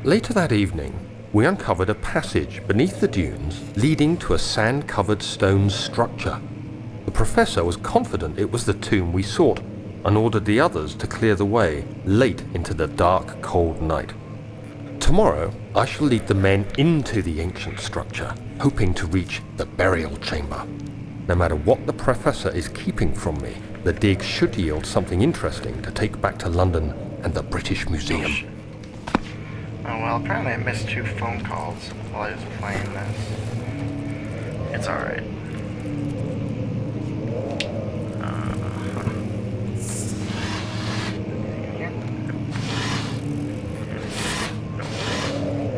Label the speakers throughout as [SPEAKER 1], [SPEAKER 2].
[SPEAKER 1] Later that evening, we uncovered a passage beneath the dunes leading to a sand-covered stone structure. The professor was confident it was the tomb we sought and ordered the others to clear the way late into the dark, cold night. Tomorrow, I shall lead the men into the ancient structure, hoping to reach the burial chamber. No matter what the professor is keeping from me, the dig should yield something interesting to take back to London and the British Museum.
[SPEAKER 2] Oh well, apparently I missed 2 phone calls while I was playing this. It's alright.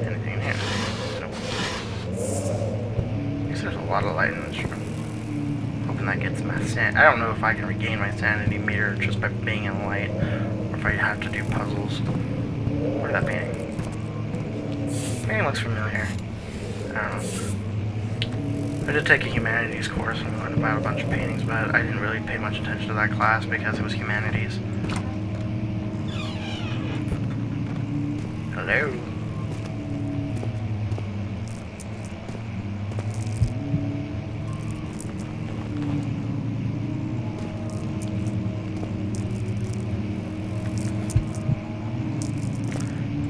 [SPEAKER 2] Anything in here? Nope. I guess there's a lot of light in this room. Hoping that gets my sanity. I don't know if I can regain my sanity meter just by being in light, or if I have to do puzzles. What is that painting? Painting looks familiar. I don't know. I did take a humanities course and learned about a bunch of paintings, but I didn't really pay much attention to that class because it was humanities. Hello?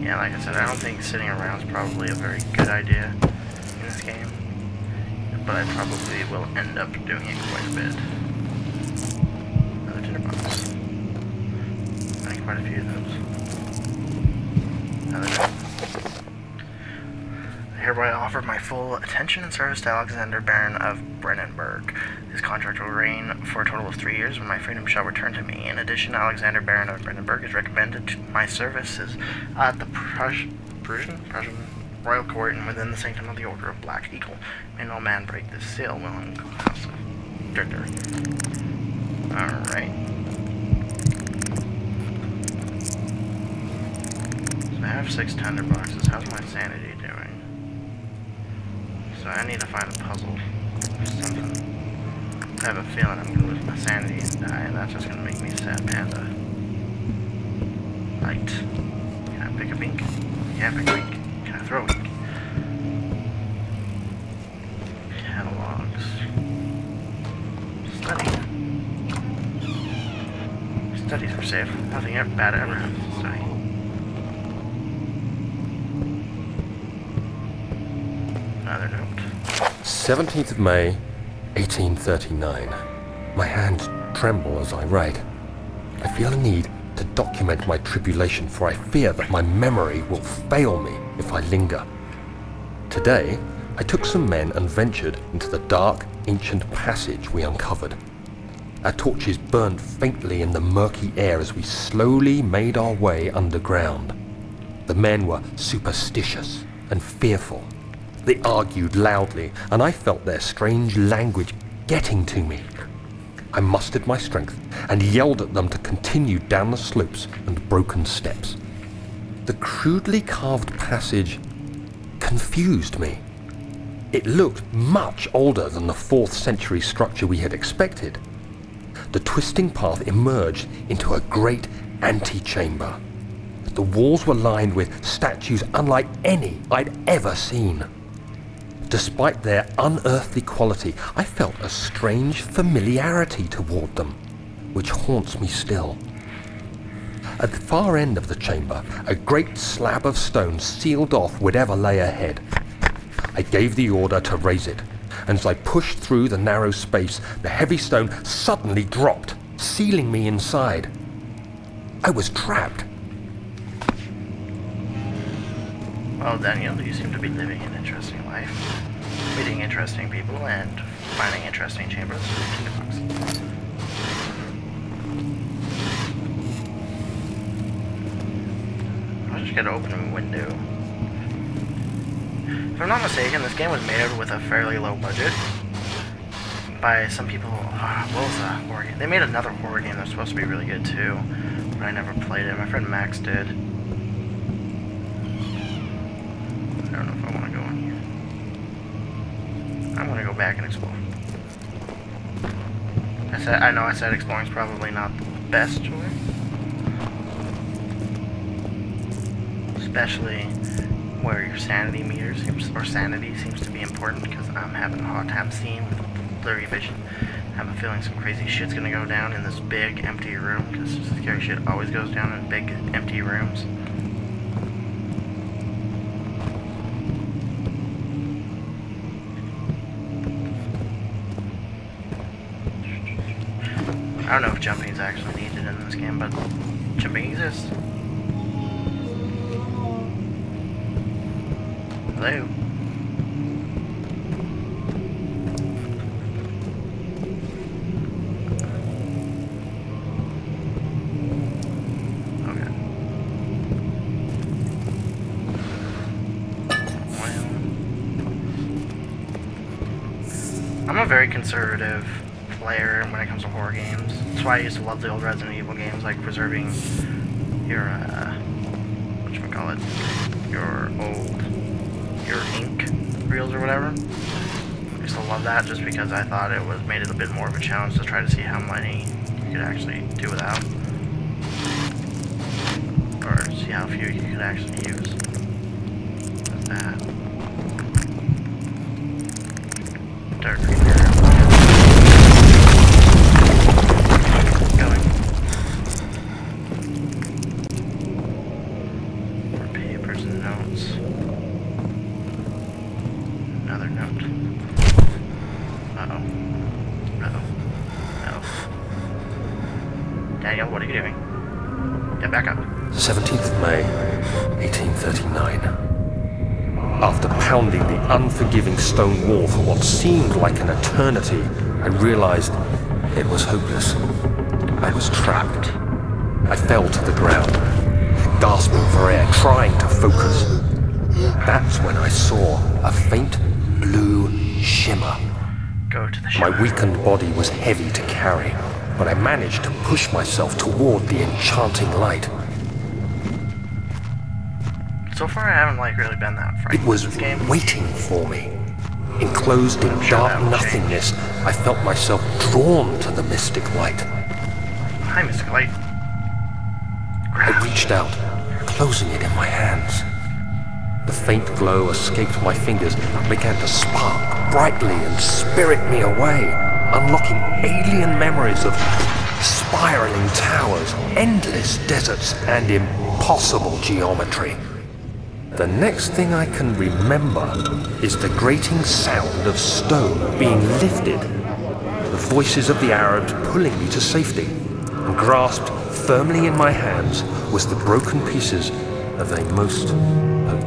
[SPEAKER 2] Yeah, like I said, I don't think sitting around is probably a very good idea in this game, but I probably will end up doing it quite a bit. Another tinderbox. I think quite a few of those. Another note. I hereby offer my full attention and service to Alexander, Baron of Brennenburg. His contract will reign for a total of 3 years when my freedom shall return to me. In addition, Alexander, Baron of Brennenburg is recommended to my services at the Prussian Royal Court and within the sanctum of the Order of Black Eagle. May no man break this seal, willing House of Dritter. Alright. So I have 6 tinderboxes. How's my sanity doing? So I need to find a puzzle or something. I have a feeling I'm gonna lose my sanity and die, and that's just gonna make me a sad panda. Right. Can I pick a wink? Yeah, pick a wink. Can I throw a wink? Catalogs. Study. Studies are safe. Nothing bad ever happens to study. Another note.
[SPEAKER 1] 17th of May, 1839. My hands tremble as I write. I feel a need to document my tribulation, for I fear that my memory will fail me if I linger. Today, I took some men and ventured into the dark, ancient passage we uncovered. Our torches burned faintly in the murky air as we slowly made our way underground. The men were superstitious and fearful. They argued loudly, and I felt their strange language getting to me. I mustered my strength and yelled at them to continue down the slopes and broken steps. The crudely carved passage confused me. It looked much older than the 4th century structure we had expected. The twisting path emerged into a great antechamber. The walls were lined with statues unlike any I'd ever seen. Despite their unearthly quality, I felt a strange familiarity toward them, which haunts me still. At the far end of the chamber, a great slab of stone sealed off whatever lay ahead. I gave the order to raise it, and as I pushed through the narrow space, the heavy stone suddenly dropped, sealing me inside. I was trapped.
[SPEAKER 2] Well, Daniel, you seem to be living an interesting life. Meeting interesting people and finding interesting chambers. I'll just get to open a window. If I'm not mistaken, this game was made with a fairly low budget by some people. What was that horror game? They made another horror game that's supposed to be really good too, but I never played it. My friend Max did. I don't know if I want to go in here. I'm gonna go back and explore. I know I said exploring's probably not the best choice. especially where your sanity meter seems, or sanity seems to be important, because I'm having a hard time seeing with blurry vision. I have a feeling some crazy shit's gonna go down in this big empty room, because scary shit always goes down in big empty rooms. I don't know if jumping is actually needed in this game, but jumping exists. Hello? Okay. Well, I'm a very conservative player when it comes to horror games. That's why I used to love the old Resident Evil games, like preserving your, whatchamacallit, your ink reels or whatever. I used to love that just because I thought it made it a bit more of a challenge to try to see how many you could actually do without. Or see how few you could actually use. That's that. Dark creeper. Daniel, what are you doing? Get back up.
[SPEAKER 1] 17th of May, 1839. After pounding the unforgiving stone wall for what seemed like an eternity, I realized it was hopeless. I was trapped. I fell to the ground, gasping for air, trying to focus. That's when I saw a faint blue shimmer.
[SPEAKER 2] Go to the shimmer.
[SPEAKER 1] My weakened body was heavy to carry, but I managed to push myself toward the enchanting light.
[SPEAKER 2] So far, I haven't really been that frightened.
[SPEAKER 1] It was
[SPEAKER 2] this game.
[SPEAKER 1] waiting for me. Enclosed in dark nothingness, I felt myself drawn to the mystic light.
[SPEAKER 2] Hi, Mystic Light.
[SPEAKER 1] I reached out, closing it in my hands. The faint glow escaped my fingers and began to spark brightly and spirit me away, unlocking alien memories of spiraling towers, endless deserts, and impossible geometry. The next thing I can remember is the grating sound of stone being lifted, the voices of the Arabs pulling me to safety, and grasped firmly in my hands was the broken pieces of a most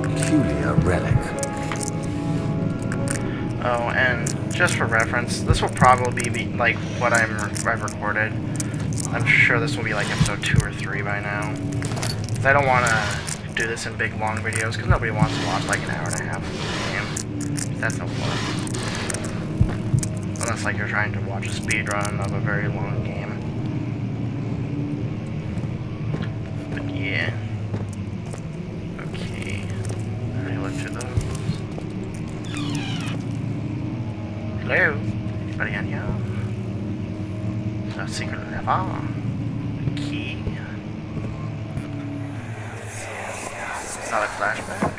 [SPEAKER 1] peculiar relic.
[SPEAKER 2] Oh, and just for reference, this will probably be like what I've recorded. I'm sure this will be like episode 2 or 3 by now. 'Cause I don't want to do this in big long videos, because nobody wants to watch like an hour and a half of the game. That's no fun. Unless like you're trying to watch a speed run of a very long game. But yeah. Okay. I look through those. Hello? Anybody on here? A secret lever. Key. Another flashback.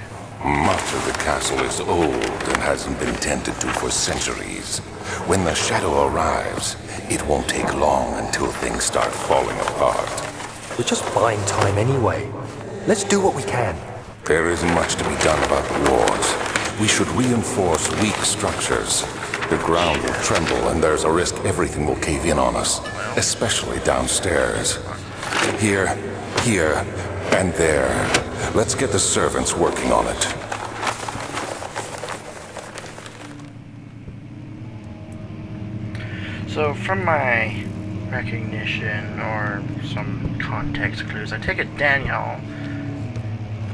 [SPEAKER 3] Much of the castle is old and hasn't been tended to for centuries. When the shadow arrives, it won't take long until things start falling apart.
[SPEAKER 1] We're just buying time anyway. Let's do what we can.
[SPEAKER 3] There isn't much to be done about the walls. We should reinforce weak structures. The ground will tremble and there's a risk everything will cave in on us, especially downstairs. Here, and there. Let's get the servants working on it.
[SPEAKER 2] So from my recognition or some context clues, I take it Daniel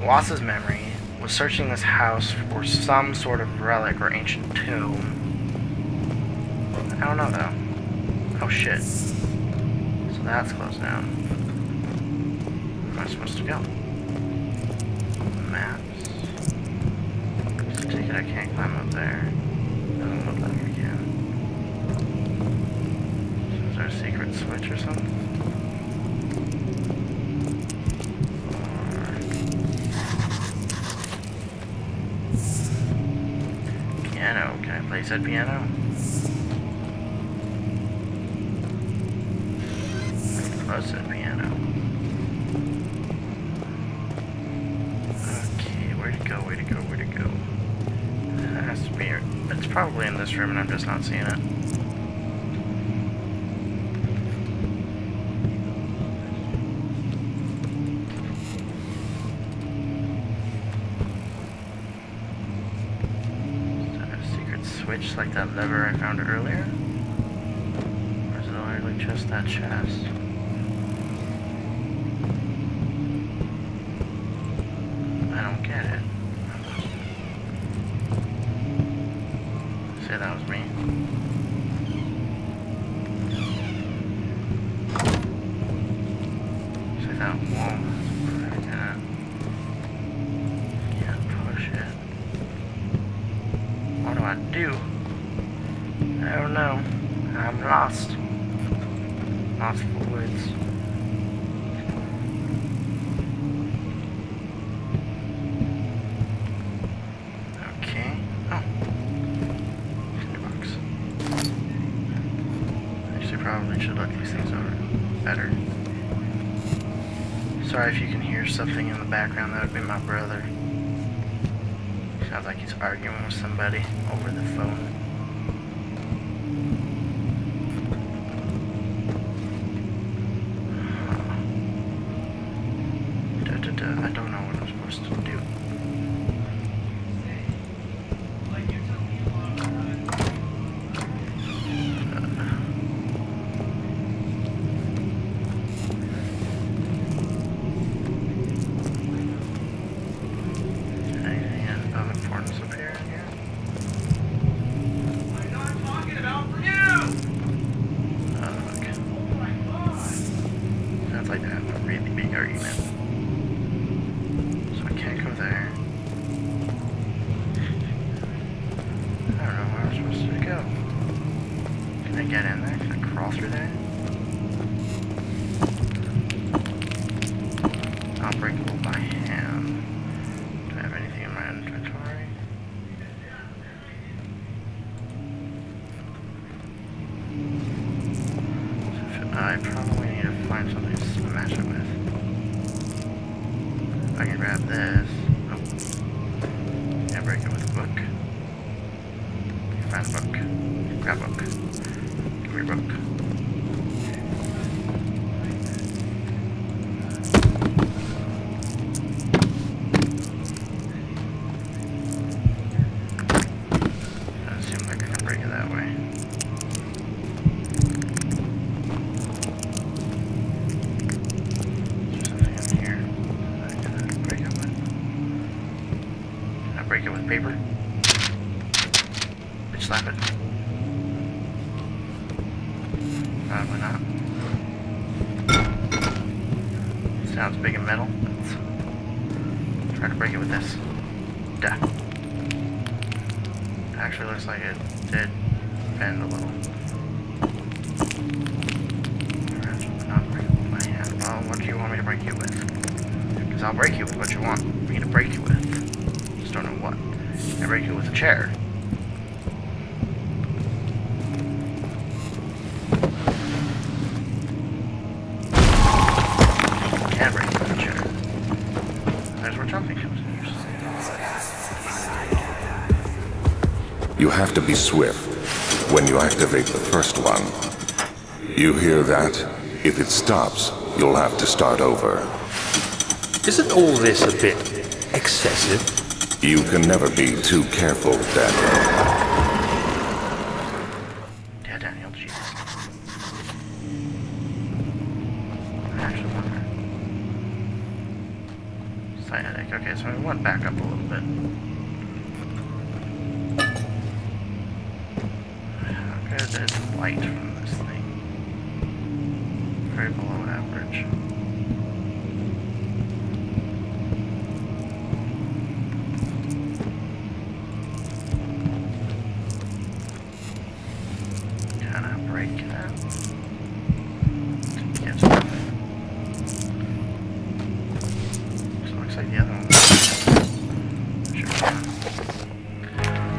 [SPEAKER 2] lost his memory, was searching this house for some sort of relic or ancient tomb. I don't know though. Oh shit. So that's closed down. Where am I supposed to go? Maps. So take it I can't climb up there. Doesn't look like I can. Is there a secret switch or something? Piano. Can I play said piano? Close to the piano. Okay, where'd it go? Where'd it go? Where'd it go? It has to be. It's probably in this room, and I'm just not seeing it. Switch like that lever I found earlier? Or is it literally just that chest? I don't get it. Say that was me. Say that wall. Can't push it. What do I do? I don't know. I'm lost. Lost for words. Okay. Oh. Tinderbox. Actually, probably should look these things over better. Sorry if you can hear something in the background. That would be my brother. Sounds like he's arguing with somebody over the phone. I don't know what I'm supposed to do. Anything of importance up here? Okay. Sounds like they have a really big argument. So I can't go there. I don't know where I'm supposed to go. Can I get in there? Can I crawl through there? Unbreakable by hand. Do I have anything in my inventory? I probably need to find something to smash it with. If I can grab this. Oh. Yeah, break it with a book. Find a book. Grab a book. Give me a book. Doesn't seem like I can break it that way. Break it with paper. Bitch, slap it. Probably not. Sounds big and metal. Let's try to break it with this. Duh. Actually looks like it did bend a little. Not break it with my hand. Well, what do you want me to break you with? Because I'll break you with what you want me to break you with. Don't know what. I break it with a chair. Can't break it with a chair. There's where jumping comes in.
[SPEAKER 3] You have to be swift when you activate the first one. You hear that? If it stops, you'll have to start over.
[SPEAKER 1] Isn't all this a bit excessive?
[SPEAKER 3] You can never be too careful, Daniel.
[SPEAKER 2] Yeah, Daniel, Jesus. Actually, Cyanic. Okay, so we went back up a little bit. How good is light from this thing? Very below average.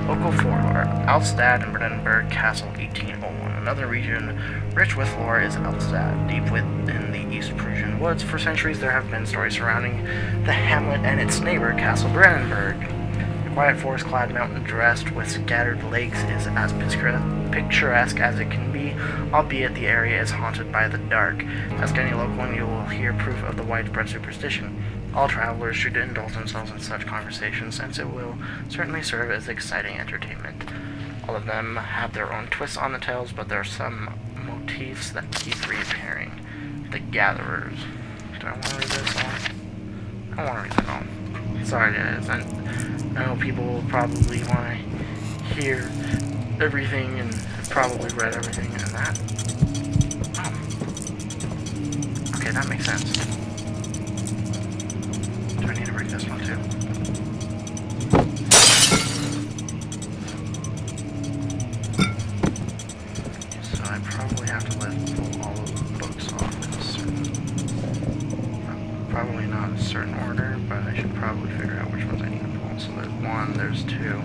[SPEAKER 2] Local 4 Alstad and Brandenburg Castle 1801. Another region rich with lore is Alstad. Deep within the East Prussian woods, for centuries there have been stories surrounding the hamlet and its neighbor, Castle Brandenburg. The quiet forest-clad mountain dressed with scattered lakes is as picturesque as it can be, albeit the area is haunted by the dark. Ask any local and you will hear proof of the widespread superstition. All travelers should indulge themselves in such conversations, since it will certainly serve as exciting entertainment. All of them have their own twists on the tales, but there are some motifs that keep reappearing. The Gatherers. Do I want to read this all? I don't want to read that all. Sorry guys, I know people will probably want to hear everything and have probably read everything and that. Oh. Okay, that makes sense. Do I need to break this one too? So I probably have to pull all of the books off in a certain... Probably not in a certain order, but I should probably figure out which ones I need to pull. So there's one, there's two.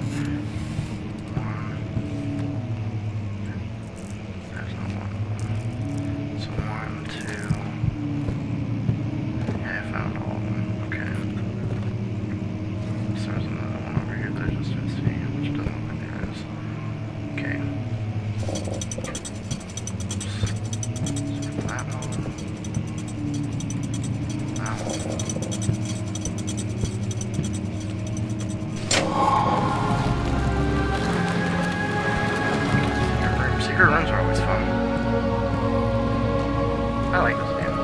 [SPEAKER 2] Secret rooms are always fun. I like this game.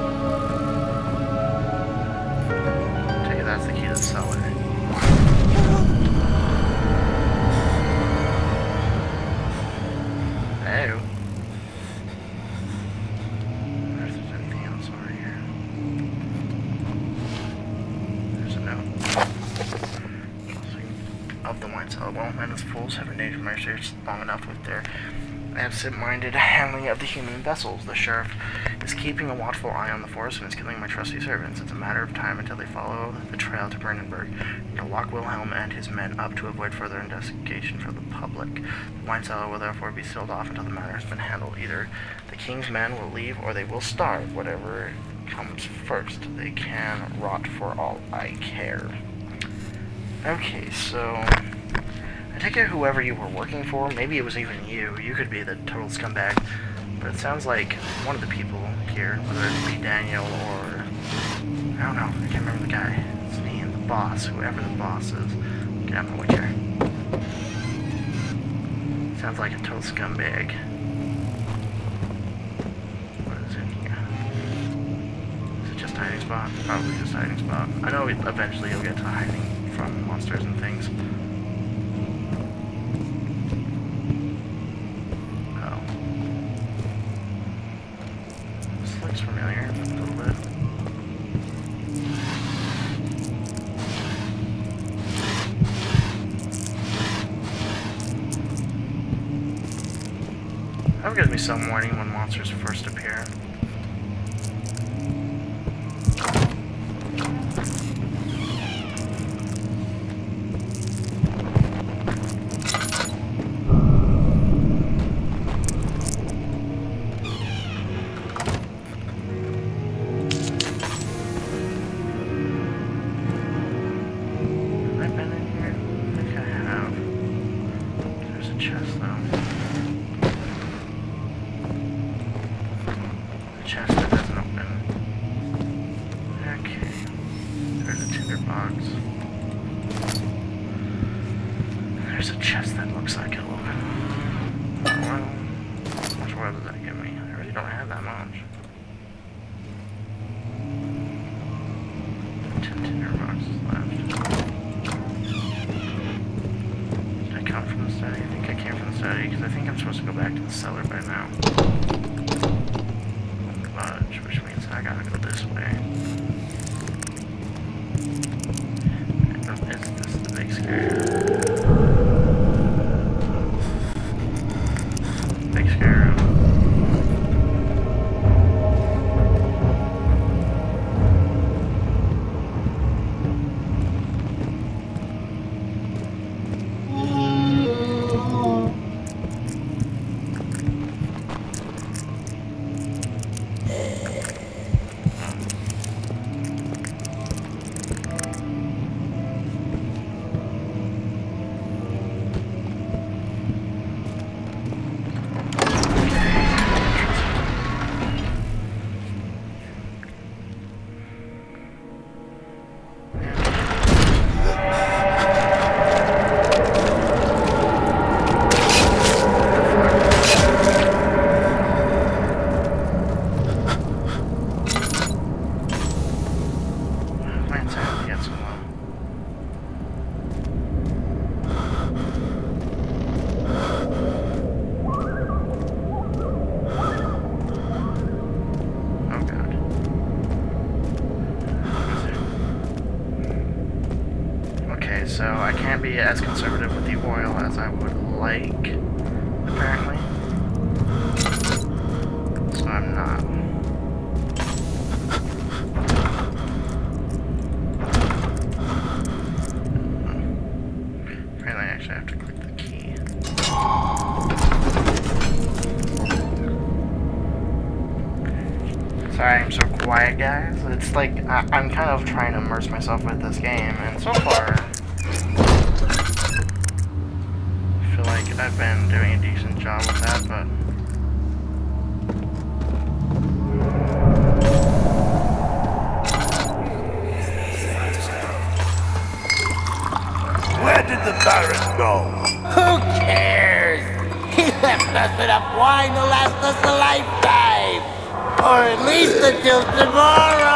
[SPEAKER 2] Take it, that's the key to the cellar. Hey. Wonder if there's anything else over here. There's a note. Of the wine cellar. Well, men as fools have endangered my research long enough with their absent-minded handling of the human vessels. The sheriff is keeping a watchful eye on the forest and is killing my trusty servants. It's a matter of time until they follow the trail to Brandenburg, and to lock Wilhelm and his men up to avoid further investigation for the public. The wine cellar will therefore be sealed off until the matter has been handled. Either the king's men will leave or they will starve. Whatever comes first. They can rot for all I care. Okay, so I take it whoever you were working for, maybe it was even you could be the total scumbag, but it sounds like one of the people here, whether it be Daniel or, I don't know, I can't remember the guy, it's me and the boss, whoever the boss is. Get out of my way chair. Sounds like a total scumbag. What is in here? Is it just a hiding spot? Probably just a hiding spot. I know eventually you'll get to hiding from monsters and things. Oh. This looks familiar, a little bit. That gives me some warning when monsters first appear. There's a chest that looks like it'll open. Well, how much oil does that give me? I really don't have that much. 10 tinder boxes left. Did I come from the study? I think I came from the study, because I think I'm supposed to go back to the cellar by now. Lodge, which means I gotta go this way. Is this the big scary? Big scary room. so I can't be as conservative with the oil as I would like, apparently. So I'm not. Apparently I actually have to click the key. Sorry I'm so quiet, guys. It's like, I'm kind of trying to immerse myself with this game, and so far, I feel like I've been doing a decent job with that, but...
[SPEAKER 4] Where did the Baron go?
[SPEAKER 5] Who cares? He left us enough wine to last us a lifetime. Or at least until tomorrow.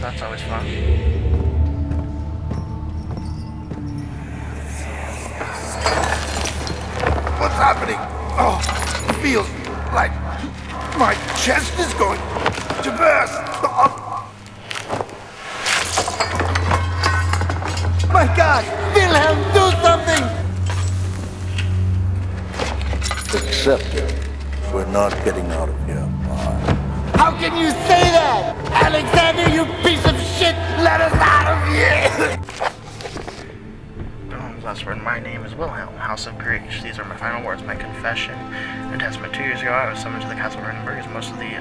[SPEAKER 2] That's always fun.
[SPEAKER 4] What's happening? Oh, it feels like my chest is going to burst. Oh.
[SPEAKER 5] My God! Wilhelm, do something!
[SPEAKER 4] Accept it. We're not getting out of here alive.
[SPEAKER 5] How can you say that? Alexander, you piece of shit! Let us out of here!
[SPEAKER 2] Wilhelm's last word. My name is Wilhelm, House of Griech. These are my final words, my confession and testament. 2 years ago, I was summoned to the Castle of Brandenburg as most of the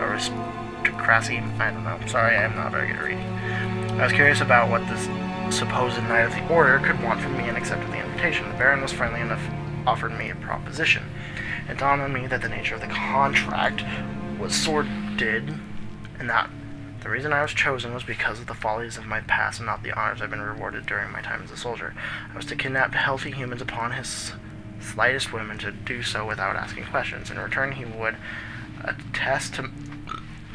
[SPEAKER 2] aristocracy. I don't know. Sorry, I am not very good at reading. I was curious about what this supposed Knight of the Order could want from me and accepted the invitation. The Baron was friendly enough, offered me a proposition. It dawned on me that the nature of the contract was sordid, and that the reason I was chosen was because of the follies of my past and not the honors I've been rewarded during my time as a soldier. I was to kidnap healthy humans upon his slightest whim and to do so without asking questions. In return, he would attest to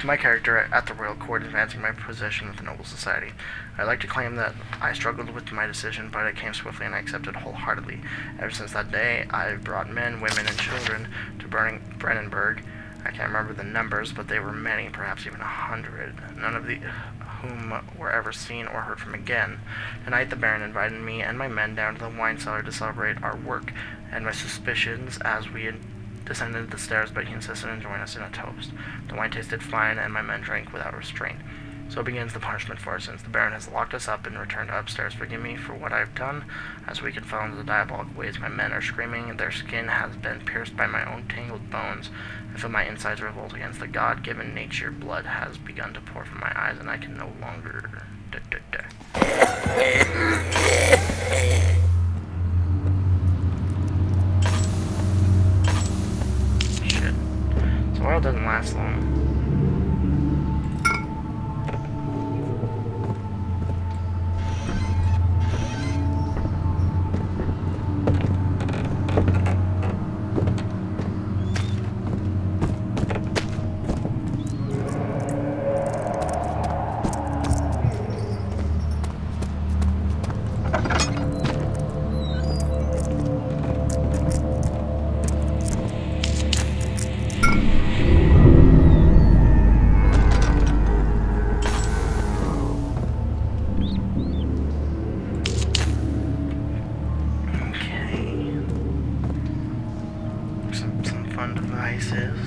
[SPEAKER 2] my character at the royal court, advancing my position with the noble society. I'd like to claim that I struggled with my decision, but it came swiftly and I accepted wholeheartedly. Ever since that day, I've brought men, women, and children to Brandenburg. I can't remember the numbers, but they were many, perhaps even 100, none of whom were ever seen or heard from again. Tonight the Baron invited me and my men down to the wine cellar to celebrate our work, and my suspicions as we descended the stairs, but he insisted on joining us in a toast. The wine tasted fine, and my men drank without restraint. So begins the punishment for our sins. The Baron has locked us up and returned upstairs. Forgive me for what I have done. As we can fall into the diabolic ways, my men are screaming. Their skin has been pierced by my own tangled bones. I feel my insides revolt against the God-given nature. Blood has begun to pour from my eyes, and I can no longer... Shit. So oil doesn't last long. Some fun devices.